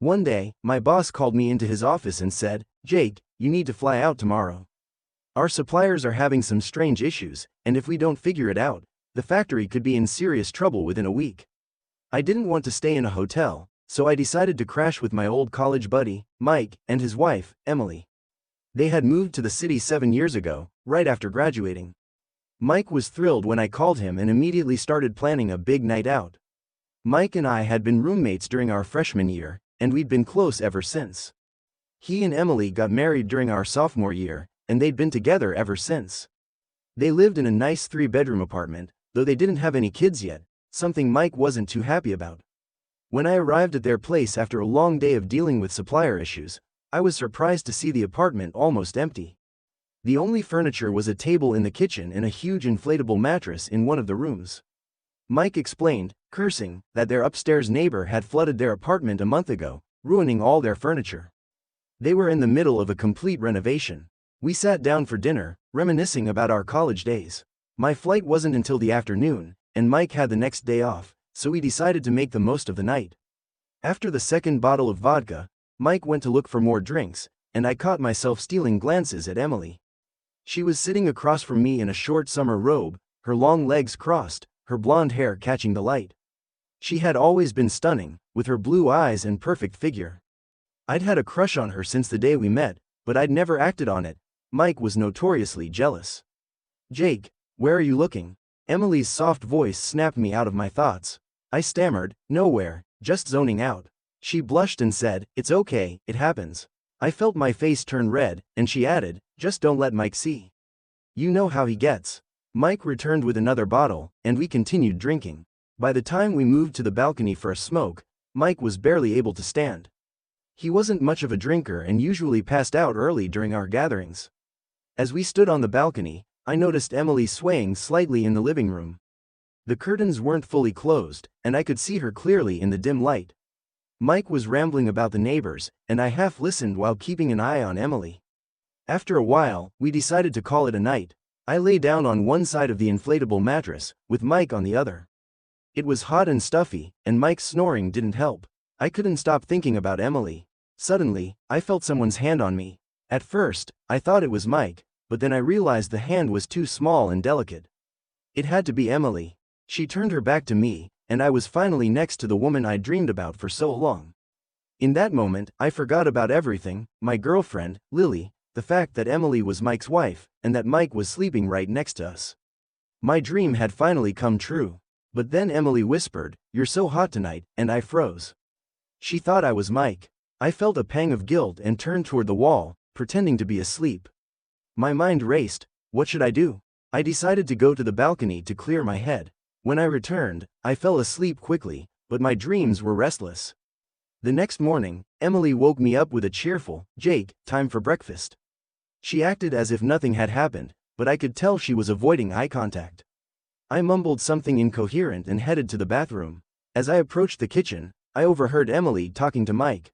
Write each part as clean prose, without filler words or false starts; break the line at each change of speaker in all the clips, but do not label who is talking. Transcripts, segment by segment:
One day, my boss called me into his office and said, "Jake, you need to fly out tomorrow. Our suppliers are having some strange issues, and if we don't figure it out, the factory could be in serious trouble within a week." I didn't want to stay in a hotel, so I decided to crash with my old college buddy, Mike, and his wife, Emily. They had moved to the city 7 years ago, right after graduating. Mike was thrilled when I called him and immediately started planning a big night out. Mike and I had been roommates during our freshman year, and we'd been close ever since. He and Emily got married during our sophomore year, and they'd been together ever since. They lived in a nice 3-bedroom apartment, though they didn't have any kids yet, something Mike wasn't too happy about. When I arrived at their place after a long day of dealing with supplier issues, I was surprised to see the apartment almost empty. The only furniture was a table in the kitchen and a huge inflatable mattress in one of the rooms. Mike explained, cursing, that their upstairs neighbor had flooded their apartment a month ago, ruining all their furniture. They were in the middle of a complete renovation. We sat down for dinner, reminiscing about our college days. My flight wasn't until the afternoon, and Mike had the next day off, so we decided to make the most of the night. After the second bottle of vodka, Mike went to look for more drinks, and I caught myself stealing glances at Emily. She was sitting across from me in a short summer robe, her long legs crossed, her blonde hair catching the light. She had always been stunning, with her blue eyes and perfect figure. I'd had a crush on her since the day we met, but I'd never acted on it. Mike was notoriously jealous. "Jake, where are you looking?" Emily's soft voice snapped me out of my thoughts. I stammered, "Nowhere, just zoning out." She blushed and said, "It's okay, it happens." I felt my face turn red, and she added, "Just don't let Mike see. You know how he gets." Mike returned with another bottle, and we continued drinking. By the time we moved to the balcony for a smoke, Mike was barely able to stand. He wasn't much of a drinker and usually passed out early during our gatherings. As we stood on the balcony, I noticed Emily swaying slightly in the living room. The curtains weren't fully closed, and I could see her clearly in the dim light. Mike was rambling about the neighbors, and I half listened while keeping an eye on Emily. After a while, we decided to call it a night. I lay down on one side of the inflatable mattress, with Mike on the other. It was hot and stuffy, and Mike's snoring didn't help. I couldn't stop thinking about Emily. Suddenly, I felt someone's hand on me. At first, I thought it was Mike, but then I realized the hand was too small and delicate. It had to be Emily. She turned her back to me, and I was finally next to the woman I dreamed about for so long. In that moment, I forgot about everything: my girlfriend, Lily, the fact that Emily was Mike's wife, and that Mike was sleeping right next to us. My dream had finally come true. But then Emily whispered, "You're so hot tonight," and I froze. She thought I was Mike. I felt a pang of guilt and turned toward the wall, pretending to be asleep. My mind raced. What should I do? I decided to go to the balcony to clear my head. When I returned, I fell asleep quickly, but my dreams were restless. The next morning, Emily woke me up with a cheerful, "Jake, time for breakfast." She acted as if nothing had happened, but I could tell she was avoiding eye contact. I mumbled something incoherent and headed to the bathroom. As I approached the kitchen, I overheard Emily talking to Mike.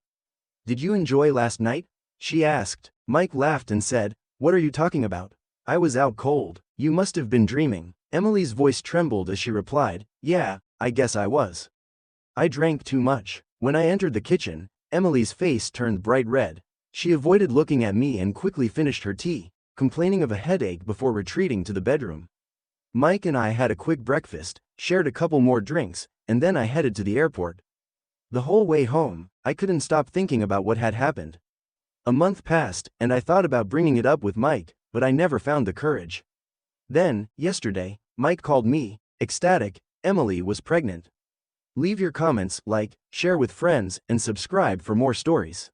"Did you enjoy last night?" she asked. Mike laughed and said, "What are you talking about? I was out cold. You must have been dreaming." Emily's voice trembled as she replied, "Yeah, I guess I was. I drank too much." When I entered the kitchen, Emily's face turned bright red. She avoided looking at me and quickly finished her tea, complaining of a headache before retreating to the bedroom. Mike and I had a quick breakfast, shared a couple more drinks, and then I headed to the airport. The whole way home, I couldn't stop thinking about what had happened. A month passed, and I thought about bringing it up with Mike, but I never found the courage. Then, yesterday, Mike called me, ecstatic: Emily was pregnant. Leave your comments, like, share with friends, and subscribe for more stories.